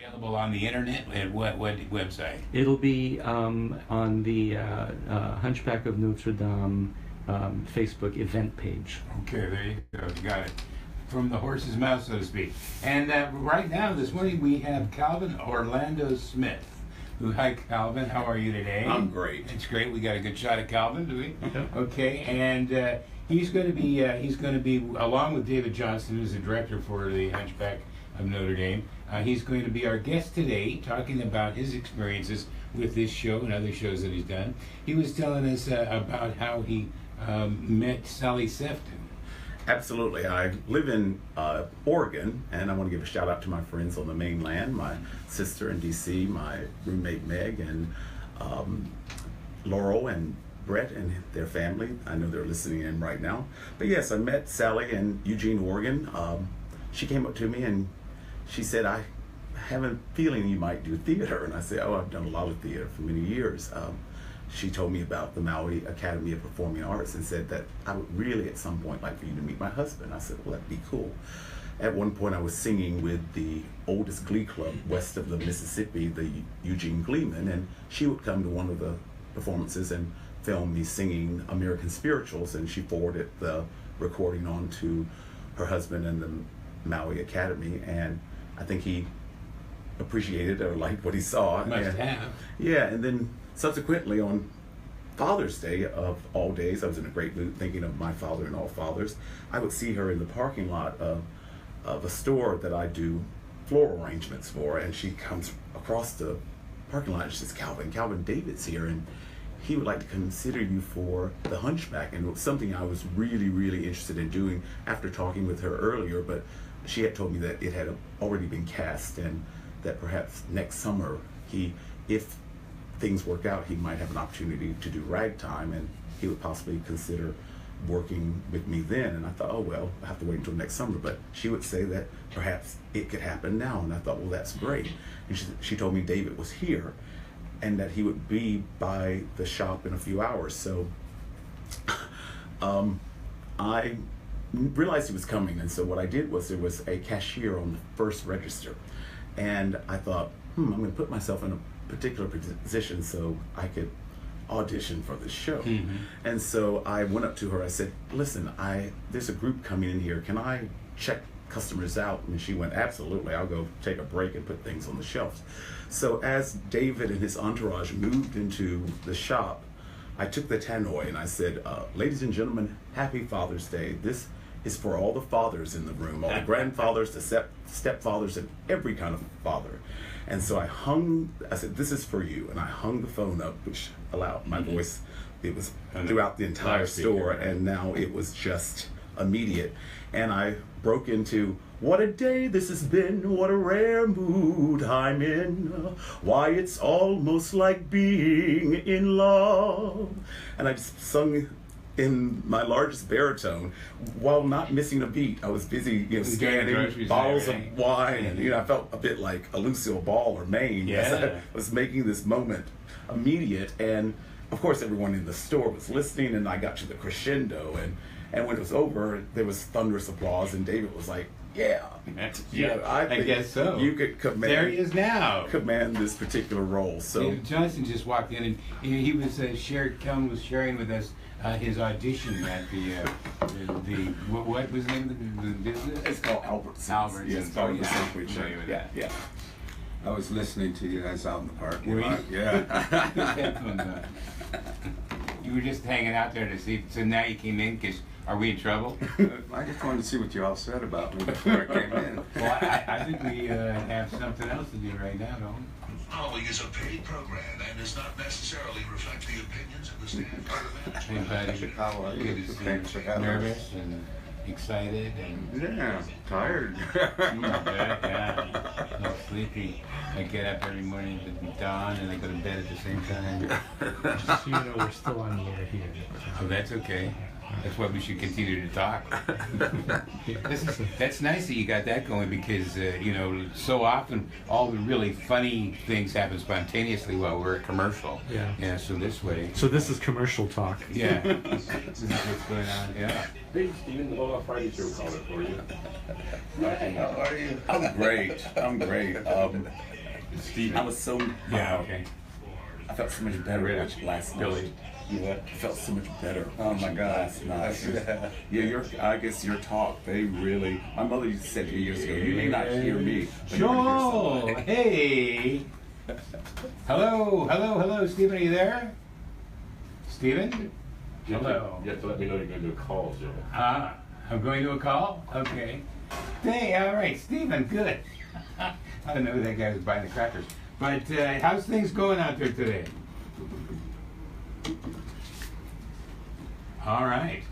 available on the internet? At what website? It'll be on the Hunchback of Notre Dame Facebook event page. Okay, there you go. You got it. From the horse's mouth, so to speak. And right now, this morning, we have Calvin Orlando Smith. Hi, Calvin. How are you today? I'm great. It's great. We got a good shot of Calvin, do we? Okay. Okay, and he's going to be along with David Johnston, who's the director for the Hunchback of Notre Dame. He's going to be our guest today, talking about his experiences with this show and other shows that he's done. He was telling us about how he met Sally Sefton. Absolutely. I live in Oregon, and I want to give a shout out to my friends on the mainland, my sister in D.C., my roommate Meg, and Laurel and Brett and their family. I know they're listening in right now. But yes, I met Sally in Eugene, Oregon. She came up to me and she said, I have a feeling you might do theater. And I said, oh, I've done a lot of theater for many years. She told me about the Maui Academy of Performing Arts and said that I would really at some point like for you to meet my husband. I said, well, that'd be cool. At one point I was singing with the oldest glee club west of the Mississippi, the Eugene Gleemen, and she would come to one of the performances and film me singing American Spirituals, and she forwarded the recording on to her husband and the Maui Academy, and I think he appreciated or liked what he saw. Must have. Yeah, and then subsequently on Father's Day of all days, I was in a great mood thinking of my father and all fathers. I would see her in the parking lot of a store that I do floral arrangements for, and she comes across the parking lot and she says, Calvin David's here, and he would like to consider you for the Hunchback. And it was something I was really, really interested in doing after talking with her earlier, but she had told me that it had already been cast and that perhaps next summer if things work out, he might have an opportunity to do Ragtime, and he would possibly consider working with me then. And I thought, oh well, I have to wait until next summer, but she would say that perhaps it could happen now, and I thought, well, that's great. And she told me David was here and that he would be by the shop in a few hours. So I realized he was coming, and so what I did was there was a cashier on the first register, and I thought, I'm going to put myself in a particular position so I could audition for the show. Mm-hmm. And so I went up to her, I said, listen, there's a group coming in here, can I check customers out? And she went, absolutely, I'll go take a break and put things on the shelves. So as David and his entourage moved into the shop, I took the tannoy and I said, ladies and gentlemen, happy Father's Day. This is for all the fathers in the room, all the grandfathers, the stepfathers, and every kind of father. And so I said, this is for you. And I hung the phone up, which allowed my voice, it was throughout the entire store, and now it was just immediate. And I broke into, what a day this has been, what a rare mood I'm in. Why, it's almost like being in love. And I just sung in my largest baritone while not missing a beat. I was busy, scanning bottles of wine, and I felt a bit like a Lucille Ball or Maine. Yeah. I was making this moment immediate, and of course everyone in the store was listening, and I got to the crescendo, and when it was over, there was thunderous applause, and David was like, I think guess so. You could command. There he is now. Command this particular role. So Johnston just walked in, and he was Kellen was sharing with us his audition at the what was the name of the business? It's called Albertsons. Albertsons. Yes, part of the sandwich. Yeah. I was listening to you guys out in the parking lot. Yeah. You were just hanging out there to see. So now you came in because. Are we in trouble? I just wanted to see what you all said about me before I came in. Well, I think we have something else to do right now, don't we? Following is a paid program and does not necessarily reflect the opinions of the staff or management. How are you? Thanks for having us. Nervous and excited and yeah, tired. No, sleepy. I get up every morning at dawn and I go to bed at the same time. Just so you know, we're still on the air here. So that's okay. That's why we should continue to talk. That's nice that you got that going because, so often all the really funny things happen spontaneously while we're a commercial. Yeah, so this way. So this is commercial talk. Yeah. This is what's going on, yeah. Hey, Stephen, the Aloha Friday show caller for you. How are you? I'm great. Steven. I was so Yeah, okay. I felt so much better Really? watching last night. Billy. I felt so much better. Oh my watching God. last night. Yeah, I guess your talk, they really. My mother used to say a few years ago, you may not hear me, but you're gonna hear Joel, somebody. hey. Hello, Stephen, are you there? Stephen? Hello. You have to let me know you're going to do a call, Joe. I'm going to a call? Okay. Hey, all right, Stephen, good. I don't know who that guy was buying the crackers. But how's things going out there today? All right.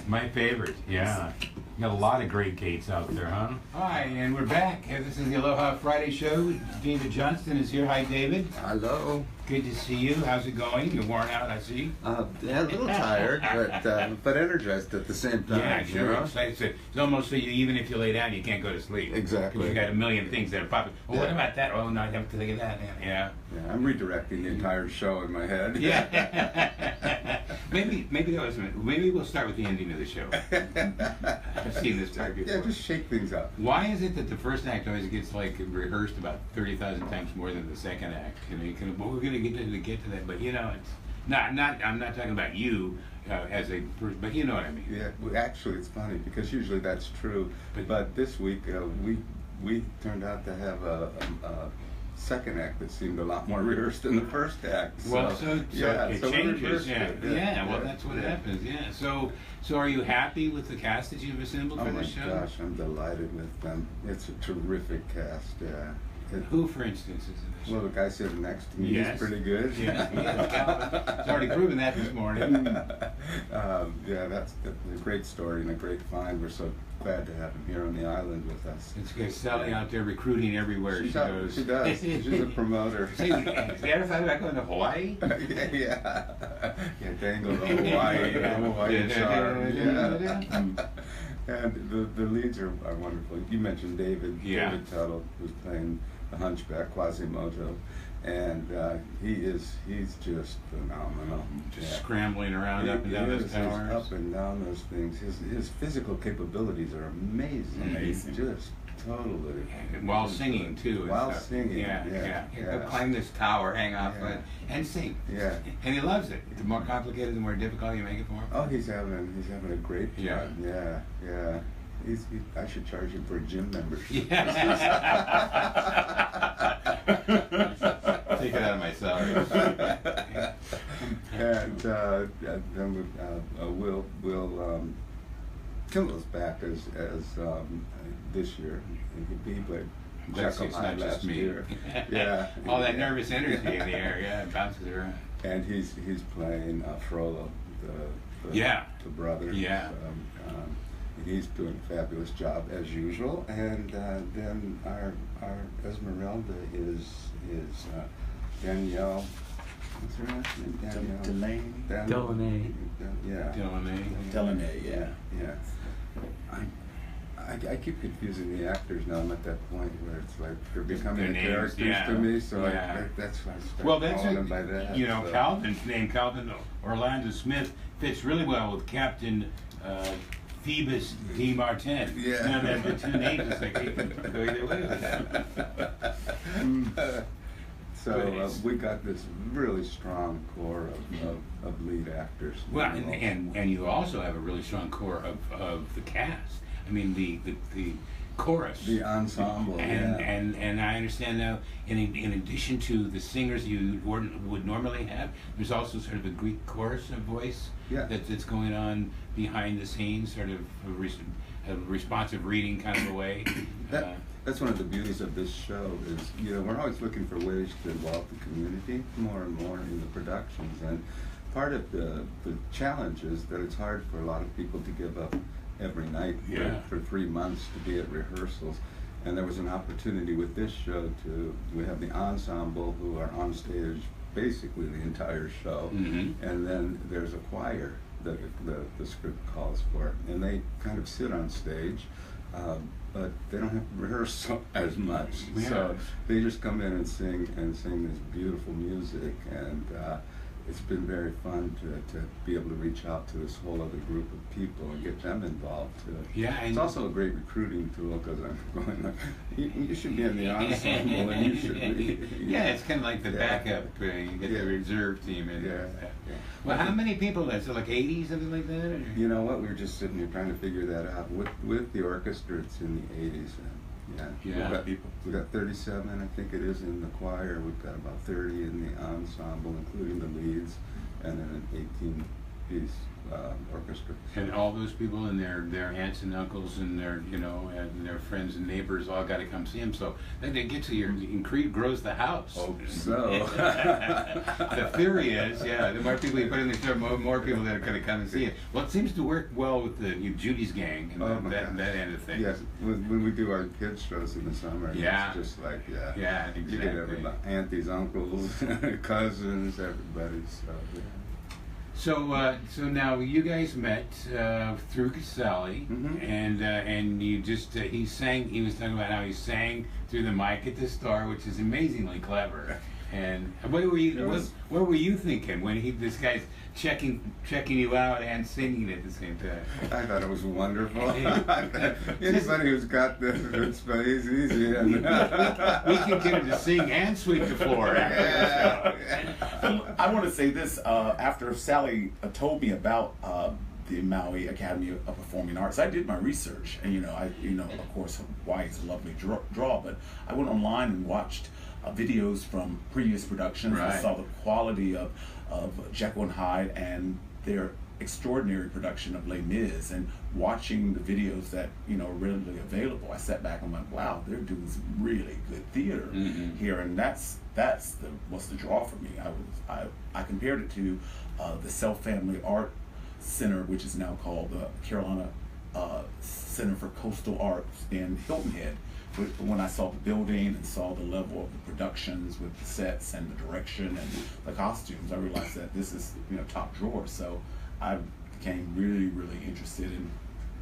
My favorite, yeah. Got a lot of great gates out there, huh? Hi, and we're back. This is the Aloha Friday show. David Johnston is here. Hi, David. Hello. Good to see you. How's it going? You're worn out, I see. Yeah, a little tired, but energized at the same time. Yeah, you sure. know? It's almost so you, even if you lay down, you can't go to sleep. Exactly. 'Cause you got a million things that are popping. Well, what Yeah. about that? Oh, no, I have to think of that. Yeah. Yeah, I'm redirecting the entire show in my head. Yeah. maybe that was. Maybe we'll start with the ending of the show. I've seen this time before. Yeah, just shake things up. Why is it that the first act always gets like rehearsed about 30,000 times more than the second act? You know, well, we're going to get to that, but you know, it's not. I'm not talking about you as a person, but you know what I mean. Yeah, well, actually, it's funny because usually that's true, But- but this week we turned out to have a second act that seemed a lot more rehearsed than the first act. Well, so it we changes. reversed Yeah. it. Well, that's what happens. Yeah. So are you happy with the cast that you've assembled Oh for my this show? gosh, I'm delighted with them. It's a terrific cast. Yeah. Who, for instance, is in this Well, show? the guy sitting next to me Yes. is pretty good. Yeah. He's already proven that this morning. Yeah, that's a great story and a great find. We're so glad to have him here on the island with us. It's good. Sally out there recruiting everywhere she goes. She does. She's a promoter. Say, have you ever thought about going to Hawaii? Yeah. Dangle the Hawaii, the Hawaiian charm. Yeah. And the leads are wonderful. You mentioned David Tuttle, who's playing the Hunchback, Quasimodo, and he's just phenomenal. Just scrambling around up and down those towers. Up and down those things. His physical capabilities are amazing. Amazing. Just totally. While singing too. and While stuff. singing, Yeah. yeah. He'll climb this tower, hang off Yeah. it, and sing. Yeah. And he loves it. The more complicated, the more difficult you make it for him. Oh, he's having a great time. Yeah. Yeah. I should charge him for a gym membership. Yeah. Take it out of my salary. And then we'll Kimball's back as this year. He played That's Jekyll it's Hyde not just last me. year. Yeah. All that nervous energy in the air, yeah, it bounces around. And he's playing Frollo, the brother. Yeah. He's doing a fabulous job as usual. And then our Esmeralda is Danielle. What's her last name? Danielle. Delaney. Yeah. Delaney. Yeah. I keep confusing the actors now. I'm at that point where it's like they're becoming Their names, characters to me, so yeah. that's why I start Well, that's calling them by that. you know, so. Calvin's name, Calvin Orlando Smith, fits really well with Captain Phoebus D. Martin. Yeah. You know, the two names, it's like they can go either way with that. So we got this really strong core of lead actors. Well, and you also have a really strong core of the cast. I mean, the chorus. The ensemble, and I understand now, in addition to the singers you would normally have, there's also sort of a Greek chorus of voice that's going on behind the scenes, sort of a responsive reading kind of a way. That's one of the beauties of this show is, we're always looking for ways to involve the community more and more in the productions. And part of the challenge is that it's hard for a lot of people to give up every night for 3 months to be at rehearsals. And there was an opportunity with this show we have the ensemble who are on stage basically the entire show. Mm-hmm. And then there's a choir that the script calls for. And they kind of sit on stage, but they don't have to rehearse as much. Yeah. So they just come in and sing this beautiful music. And it's been very fun to be able to reach out to this whole other group of people and get them involved too. Yeah, it's also a great recruiting tool because I'm going like, you should be in the ensemble and you should be. Yeah, it's kind of like the backup. You get the reserve team in there. Well, how many people? Is it like 80, something like that? Or? You know what? We were just sitting here trying to figure that out. With the orchestra, it's in the 80s. Yeah. We got 37, I think it is, in the choir. We've got about 30 in the ensemble, including the leads, and then an 18-piece orchestra. And all those people and their aunts and uncles and their and their friends and neighbors all got to come see him. So then they get to your grows the house. Hope so. The theory is, the more people you put in the show, more people that are going to come and see it. Well, it seems to work well with the Judy's gang and that end of things. Yes, when we do our kids shows in the summer, it's just like exactly. You get everybody, aunties, uncles, cousins, everybody. So now you guys met through Casale, and you just he was talking about how he sang through the mic at the store, which is amazingly clever. And what were you thinking when this guy's checking you out and singing at the same time? I thought it was wonderful. Anybody who's got this, it's easy. We can get him to sing and sweep the floor after the show. I want to say this, after Sally told me about the Maui Academy of Performing Arts, I did my research, and of course Hawaii is a lovely draw, but I went online and watched videos from previous productions. I saw the quality of Jekyll and Hyde and their extraordinary production of Les Mis, and watching the videos that are readily available, I sat back and went, wow, they're doing some really good theater here, and that's what's the draw for me. I compared it to the Self Family Art Center, which is now called the Carolina Center for Coastal Arts in Hilton Head. When I saw the building and saw the level of the productions with the sets and the direction and the costumes, I realized that this is top drawer. So I became really, really interested in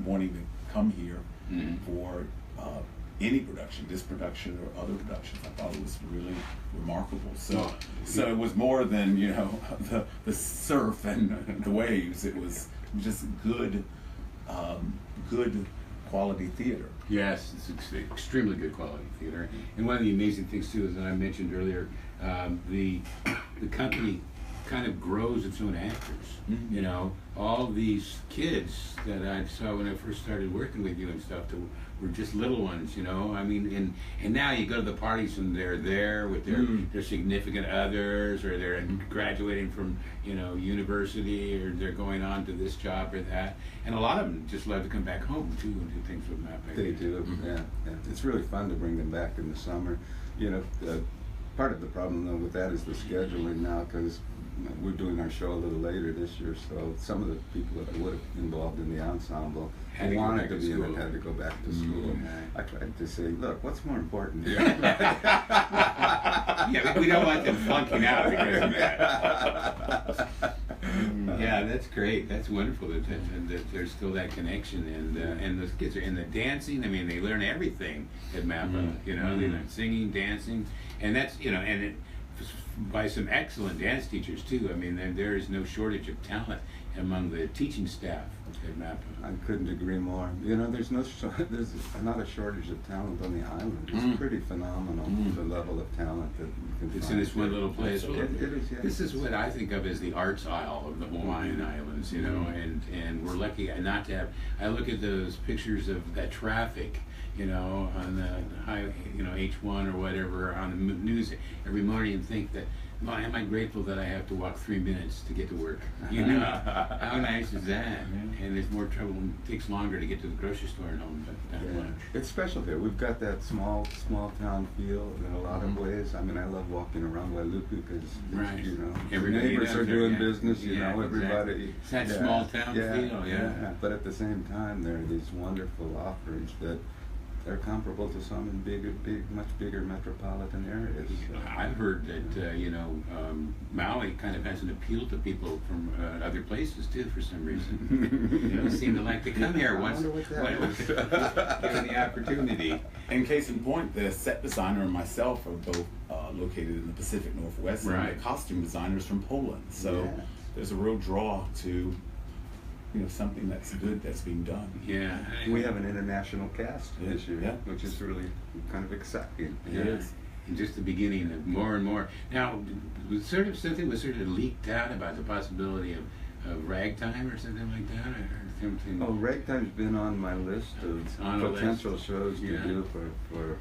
wanting to come here for any production, this production or other productions. I thought it was really remarkable. So it was more than the surf and the waves. It was just good quality theater. Yes, it's extremely good quality theater. And one of the amazing things too is that I mentioned earlier, the company kind of grows its own actors. All these kids that I saw when I first started working with you and stuff were just little ones, I mean, and now you go to the parties and they're there with their significant others, or they're graduating from university, or they're going on to this job or that, and a lot of them just love to come back home too and do things with Matt. They do, yeah. It's really fun to bring them back in the summer. Part of the problem though with that is the scheduling now, because we're doing our show a little later this year, so some of the people that would have involved in the ensemble wanted to be in it, had to go back to school. I tried to say, look, what's more important? Yeah, we don't want them flunking out because of that. Yeah, that's great. That's wonderful that there's still that connection, and those kids are in the dancing. I mean, they learn everything at MAPA. They learn singing, dancing, and that's by some excellent dance teachers too. I mean, there is no shortage of talent among the teaching staff at MAPA. I couldn't agree more. There's not a shortage of talent on the island. It's pretty phenomenal, the level of talent that you can It's find in this one little place. Well, it is, yeah. This is what I think of as the arts isle of the Hawaiian Islands, and we're lucky not to have. I look at those pictures of that traffic, on the highway, H1 or whatever on the news every morning, and think that, well, am I grateful that I have to walk 3 minutes to get to work? How nice is that? And there's more trouble, it takes longer to get to the grocery store and home than lunch. It's special here. We've got that small town feel in a lot of ways. I mean, I love walking around Wailuku because, Everybody neighbors are doing there, business, Exactly. everybody. It's that small town feel, yeah. But at the same time, there are these wonderful offerings that they're comparable to some in much bigger metropolitan areas. I've heard that Maui kind of has an appeal to people from other places too, for some reason. They seem to like to come here once given the opportunity. In case in point, the set designer and myself are both located in the Pacific Northwest, Right. and the costume designers from Poland. So Yeah. there's a real draw to, something that's good that's being done. Yeah. We have an international cast Yeah, this year, yeah. which is really kind of exciting. It Yeah. is. And just the beginning of more and more. Now, something was sort of leaked out about the possibility of ragtime or something like that, or something. Oh, Ragtime's been on my list It's of on a potential list. shows to Yeah. do for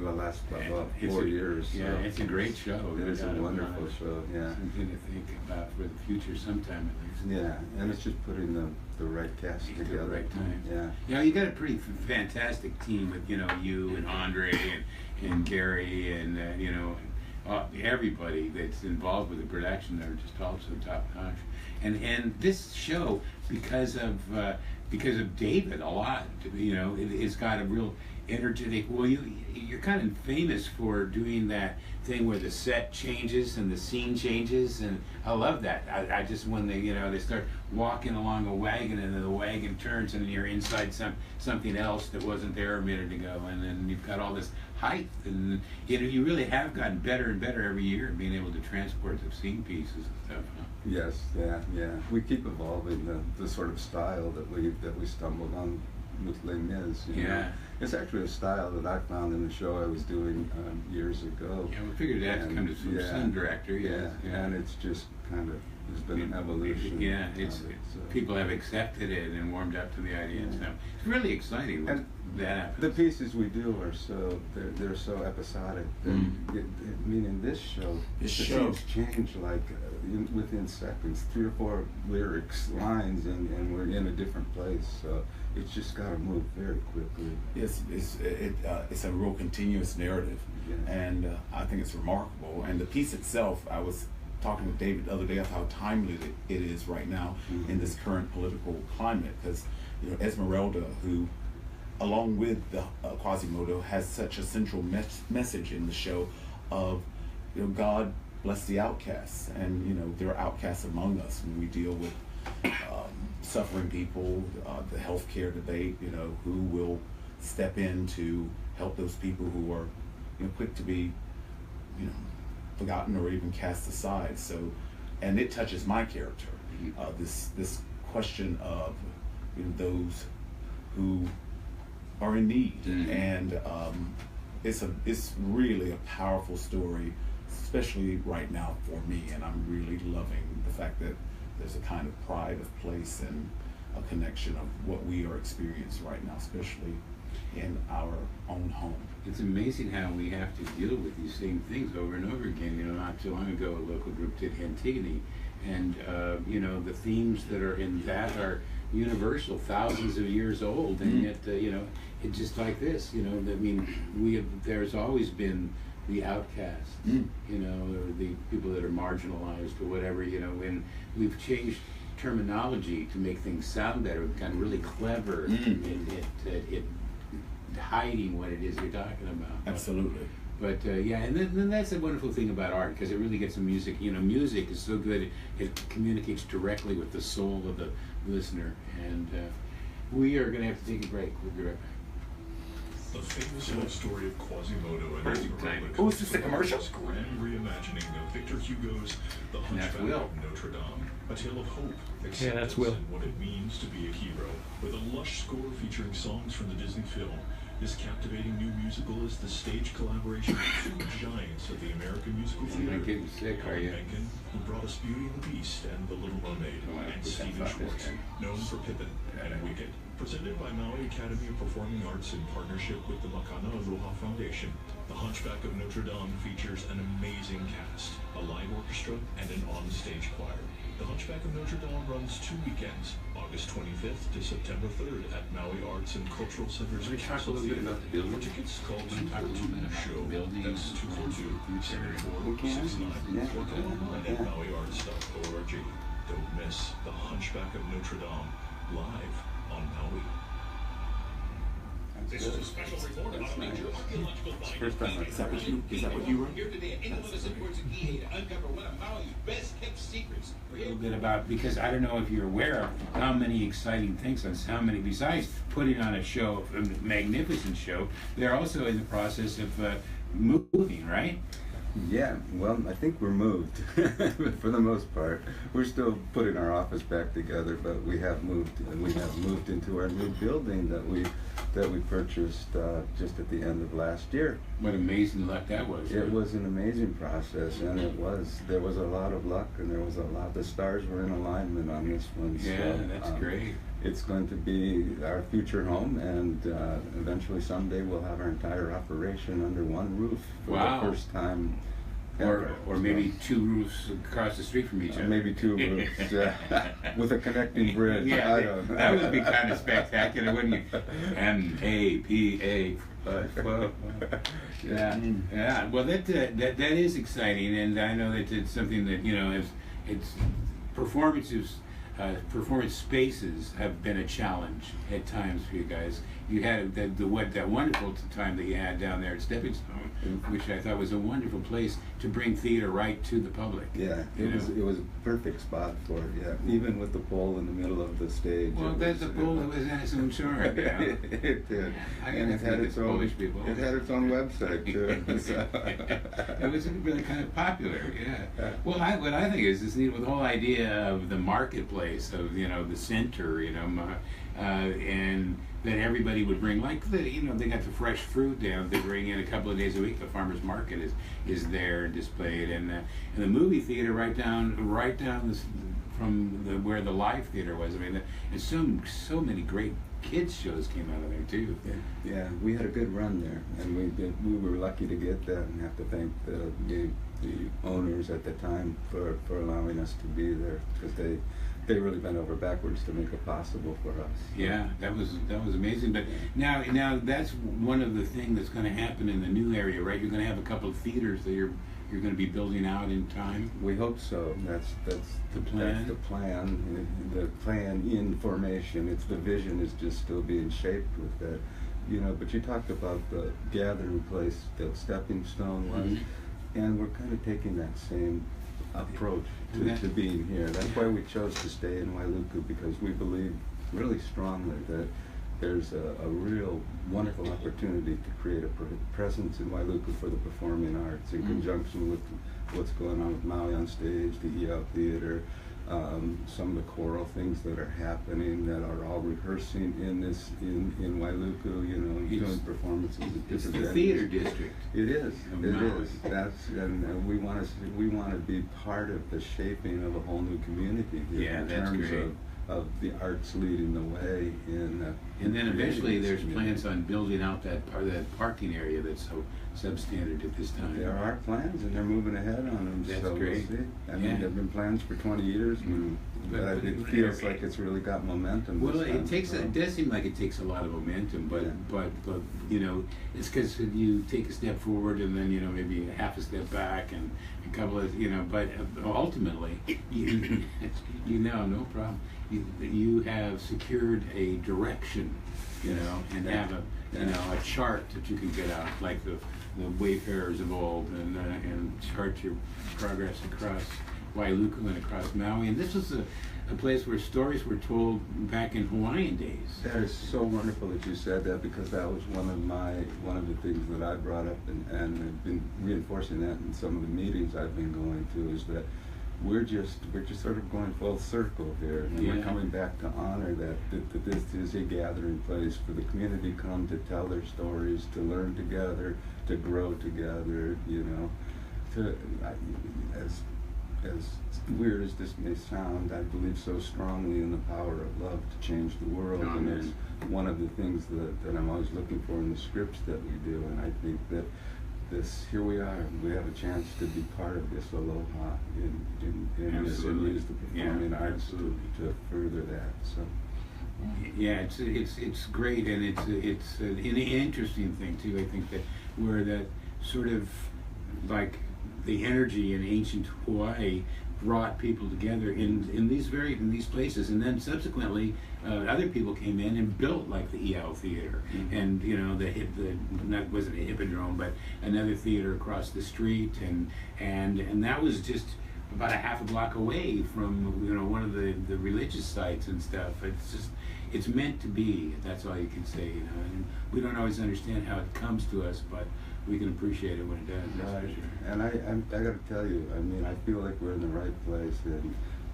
the last about It's 4 a- years. Yeah, so it's a great show. It's a There's wonderful show. Yeah. Something to think about for the future sometime at least. Yeah, and it's just putting the right cast At the together. right time. Yeah. Yeah, you got a pretty fantastic team with you and Andre and Gary and everybody that's involved with the production. They're just all so top notch. And this show, because of David a lot, it's got a real energetic. Well, you're kind of famous for doing that thing where the set changes and the scene changes, and I love that. I just when they start walking along a wagon and then the wagon turns and you're inside something else that wasn't there a minute ago, and then you've got all this height, and you really have gotten better and better every year at being able to transport the scene pieces and stuff. Huh? Yes, yeah. We keep evolving the sort of style that we stumbled on with Les Mis. Yeah. It's actually a style that I found in the show I was doing years ago. Yeah, we figured that to come to some And, director. Yeah, and it's just kind of there's been an evolution. Yeah, of it's it, so. people have accepted it and warmed up to the idea and stuff. It's really exciting when And that happens. The pieces we do are they're so episodic. Meaning this show, This the show. scenes change like within seconds, 3 or 4 lines, and we're in a different place. So it's just got to move very quickly. It's a real continuous narrative, Yeah. and I think it's remarkable. And the piece itself, I was talking with David the other day of how timely it is right now in this current political climate, because Esmeralda, who along with the Quasimodo, has such a central message in the show of God bless the outcasts, and there are outcasts among us when we deal with suffering people, the healthcare debate, who will step in to help those people who are quick to be forgotten or even cast aside. So, and it touches my character, this question of those who are in need, and it's really a powerful story, especially right now for me, and I'm really loving the fact that there's a kind of pride of place and a connection of what we are experiencing right now, especially in our own home. It's amazing how we have to deal with these same things over and over again. Not too long ago, a local group did Antigone, and the themes that are in that are universal, thousands of years old, and yet it's just like this. There's always been the outcasts, or the people that are marginalized or whatever, and we've changed terminology to make things sound better. We've gotten really clever at hiding what it is you're talking about. Absolutely. But and then that's the wonderful thing about art, because it really gets the music. Music is so good; it communicates directly with the soul of the listener. And we are going to have to take a break. We'll be right back. The famous love story of Quasimodo and Perfect Esmeralda timing. Oh, is this the commercial? This grand reimagining of Victor Hugo's The And that's Hunchback Will. of Notre Dame, a tale of hope, that's acceptance, Will. and what it means to be a hero. With a lush score featuring songs from the Disney film, this captivating new musical is the stage collaboration of 2 giants of the American musical You're theater. not getting sick, are you? Menken, who brought us Beauty and the Beast and The Little Mermaid, Oh, I and put that Stephen thought this Schwartz, time. known for Pippin and Wicked. Presented by Maui Academy of Performing Arts in partnership with the Makana Aloha Foundation, The Hunchback of Notre Dame features an amazing cast, a live orchestra, and an on-stage choir. The Hunchback of Notre Dame runs 2 weekends, August 25th to September 3rd at Maui Arts and Cultural Center's Can we talk a Castle little bit Theater. about the building? For tickets, call Can we talk a little bit about show. the building? That's 242-7469 or go online at mauiarts.org. Don't miss The Hunchback of Notre Dame, live on Maui. This is a special report about a major archaeological First time. Is that what you wrote? Here today at Independence Reports and EA to uncover one of Maui's best kept secrets. A little bit about, because I don't know if you're aware of how many exciting things and how many, besides putting on a show, a magnificent show, they're also in the process of moving, right? Yeah, well, I think we're moved for the most part. We're still putting our office back together, but we have moved, and we have moved into our new building that we purchased just at the end of last year. What amazing luck that was. It was an amazing process, and there was a lot of luck, and the stars were in alignment on this one. Yeah, so, that's great. It's going to be our future home, and eventually someday we'll have our entire operation under one roof for Wow. the first time. Or ever. maybe two roofs across the street from each other. Maybe two roofs with a connecting bridge. Yeah, I don't know. that would be kind of spectacular, wouldn't you? M-A-P-A. Yeah, yeah. Well, that is exciting, and I know that it's something that it's performances. Performance spaces have been a challenge at times for you guys. You had that wonderful time that you had down there at Stepping Stone, which I thought was a wonderful place to bring theater right to the public. Yeah, it was a perfect spot for it. Yeah, even with the pole in the middle of the stage. Well, that's a pole that was has its own charm. You know? It did, And it had its own Polish people. It had its own website too. So. It was really kind of popular. Yeah. Well, what I think is neat with the whole idea of the marketplace of the center, and that everybody would bring, like they got the fresh fruit down. They bring in a couple of days a week. The farmers market is there and displayed, and the movie theater right down this, from where the live theater was. I mean, and so many great kids shows came out of there too. Yeah, we had a good run there, and we were lucky to get that, and have to thank the owners at the time for allowing us to be there, because they really bent over backwards to make it possible for us. Yeah, that was amazing. But now that's one of the things that's going to happen in the new area, right? You're going to have a couple of theaters that you're going to be building out in time. We hope so. That's the plan. That's the plan. The plan in formation. The vision is just still being shaped with that. But you talked about the gathering place that Stepping Stone was, and we're kind of taking that same approach to being here. That's why we chose to stay in Wailuku, because we believe really strongly that there's a real wonderful opportunity to create a presence in Wailuku for the performing arts, in conjunction with what's going on with Maui on stage, the EL Theater, some of the choral things that are happening that are all rehearsing in Wailuku, doing performances. It's the theater district. It is. It Maui. is. And we want to be part of the shaping of a whole new community here. Yeah, in that's terms great. Of the arts leading the way in. And then eventually creating there's this plans community. on building out that parking area that's so substandard at this time. There are plans, and they're moving ahead on them. That's so great. We'll see. I Yeah. mean, there've been plans for 20 years, but it feels like it's really got momentum. Well, this time, it does seem like it takes a lot of momentum, but it's because you take a step forward and then maybe half a step back and a couple of but ultimately no problem. You have secured a direction, and have a chart that you can get out, like the wayfarers of old, and chart your progress across Wailuku and across Maui. And this was a place where stories were told back in Hawaiian days. That is so wonderful that you said that, because that was one of the things that I brought up, and have been reinforcing that in some of the meetings I've been going to, is that we're just sort of going full circle here, and we're coming back to honor that this is a gathering place for the community to come to tell their stories, to learn together, to grow together. As weird as this may sound, I believe so strongly in the power of love to change the world, and it's one of the things that I'm always looking for in the scripts that we do. And I think that here we are. We have a chance to be part of this aloha in this, and use the performing arts to further that. So. Yeah, it's great, and it's an interesting thing too. I think that where that sort of like the energy in ancient Hawaii brought people together in these places, and then subsequently other people came in and built like the EL Theater, and wasn't a hippodrome, but another theater across the street, and that was just about a half a block away from one of the religious sites and stuff. It's meant to be. That's all you can say. And we don't always understand how it comes to us, but we can appreciate it when it does. That's for Right. sure. And I got to tell you, I mean, I feel like we're in the right place,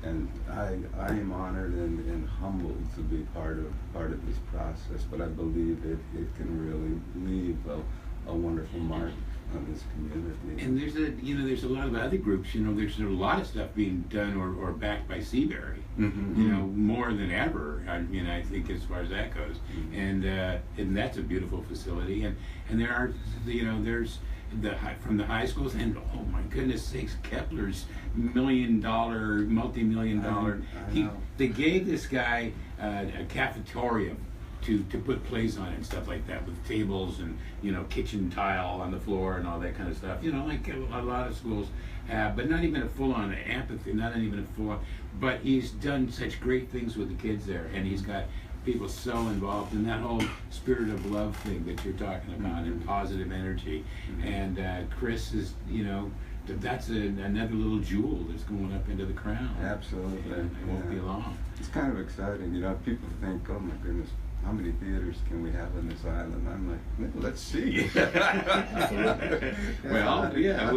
and I am honored and humbled to be part of this process. But I believe it can really leave a wonderful mark on this community. And there's a lot of other groups. There's a lot of stuff being done or backed by Seabury. More than ever. I think as far as that goes, and that's a beautiful facility. And there are, there's from the high schools, and oh my goodness sakes, Kepler's multi-million dollar. I know. They gave this guy a cafeteria to put plays on it and stuff like that, with tables and kitchen tile on the floor and all that kind of stuff. Like a lot of schools have, but not even a full-on amphitheater, not even a full-on. But he's done such great things with the kids there, and he's got people so involved in that whole spirit of love thing that you're talking about, and positive energy. And Chris is, that's another little jewel that's going up into the crown. Absolutely. And it won't be long. It's kind of exciting. People think, oh my goodness, how many theaters can we have on this island? I'm like, well, let's see. Well, yeah,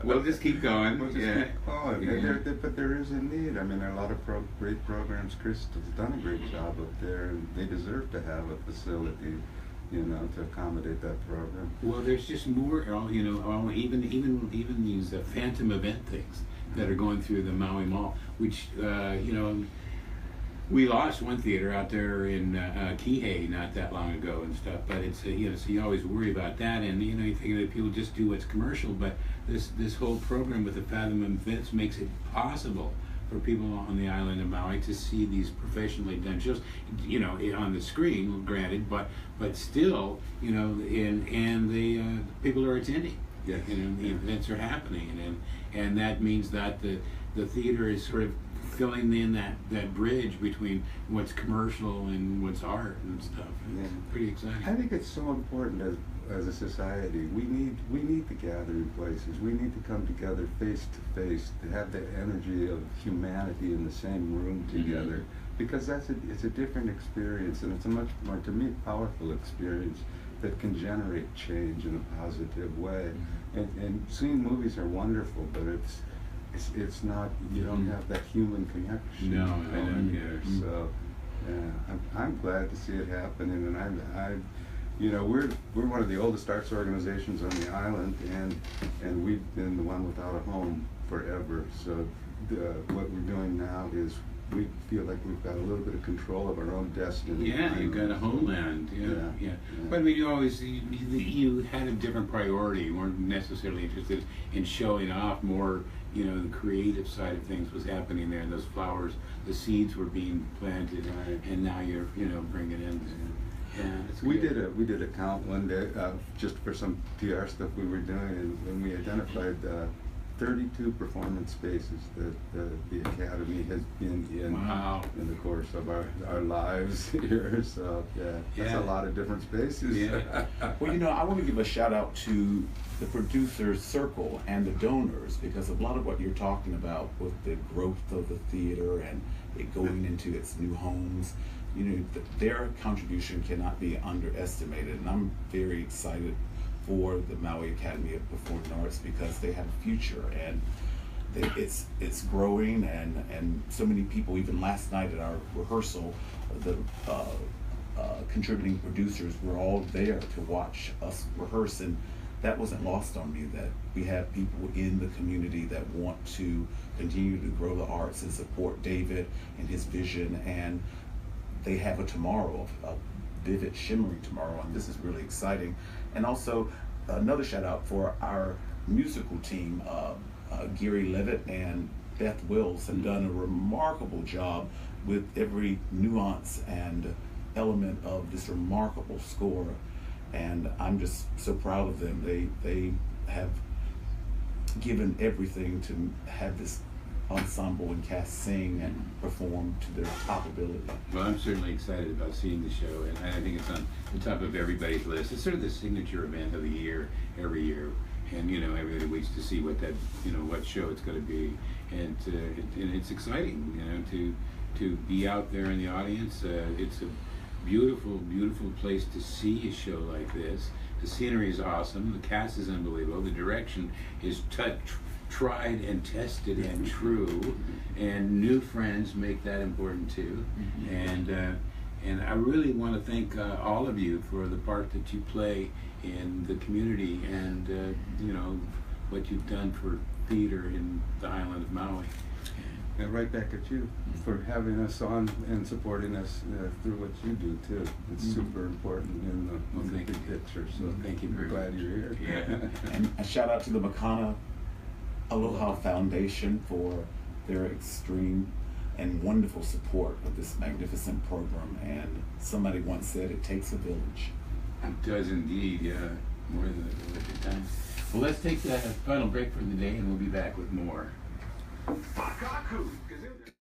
we'll just keep going. We'll just keep going. But there is a need. I mean, there are a lot of great programs. Chris has done a great job up there, and they deserve to have a facility, to accommodate that program. Well, there's just more, even these phantom event things that are going through the Maui Mall, which, we lost one theater out there in Kihei not that long ago and stuff, but it's, so you always worry about that, and, you think that people just do what's commercial, but this whole program with the Fathom Events makes it possible for people on the island of Maui to see these professionally done shows, on the screen, granted, but still, and the people are attending. Yes. The events are happening, and that means that the theater is sort of filling in that bridge between what's commercial and what's art and stuff. It's pretty exciting. I think it's so important as a society. We need the gathering places. We need to come together face to face, to have the energy of humanity in the same room together, because it's a different experience, and it's a much more, to me, powerful experience that can generate change in a positive way. And seeing movies are wonderful, but it's not, you don't have that human connection. No, I don't care. So, I'm glad to see it happening, and we're one of the oldest arts organizations on the island, and we've been the one without a home forever. So what we're doing now is we feel like we've got a little bit of control of our own destiny. Yeah, you've got a homeland. Yeah. But I mean, you had a different priority. You weren't necessarily interested in showing off more. The creative side of things was happening there, and those flowers, the seeds were being planted, and now you're bringing in. Yeah, we did a count one day just for some PR stuff we were doing, and we identified 32 performance spaces that the Academy has been in in the course of our lives here. So that's a lot of different spaces. Yeah. Well, I want to give a shout out to the producer's circle and the donors, because a lot of what you're talking about with the growth of the theater and it going into its new homes, their contribution cannot be underestimated, and I'm very excited for the Maui Academy of Performing Arts, because they have a future, and it's growing, and so many people, even last night at our rehearsal, the contributing producers were all there to watch us rehearse, and that wasn't lost on me, that we have people in the community that want to continue to grow the arts and support David and his vision, and they have a tomorrow, a vivid, shimmering tomorrow, and this is really exciting. And also another shout out for our musical team, Gary Levitt and Beth Wills have done a remarkable job with every nuance and element of this remarkable score, and I'm just so proud of them. They have given everything to have this ensemble and cast sing and perform to their top ability. Well, I'm certainly excited about seeing the show, and I think it's on the top of everybody's list. It's sort of the signature event of the year, every year, and everybody waits to see what that, what show it's going to be, and it's exciting, to be out there in the audience. It's a beautiful, beautiful place to see a show like this, The scenery is awesome. The cast is unbelievable. The direction is tried and tested and true, and new friends make that important too. And I really want to thank all of you for the part that you play in the community, and you know, what you've done for theater in the island of Maui. And right back at you for having us on and supporting us through what you do too. It's super important in the big picture. So Thank you very glad much. you're here. Yeah. And a shout out to the Makana Aloha Foundation for their extreme and wonderful support of this magnificent program. And somebody once said it takes a village. It does indeed, yeah, more than a village at times. Well, let's take the final break for the day, and we'll be back with more.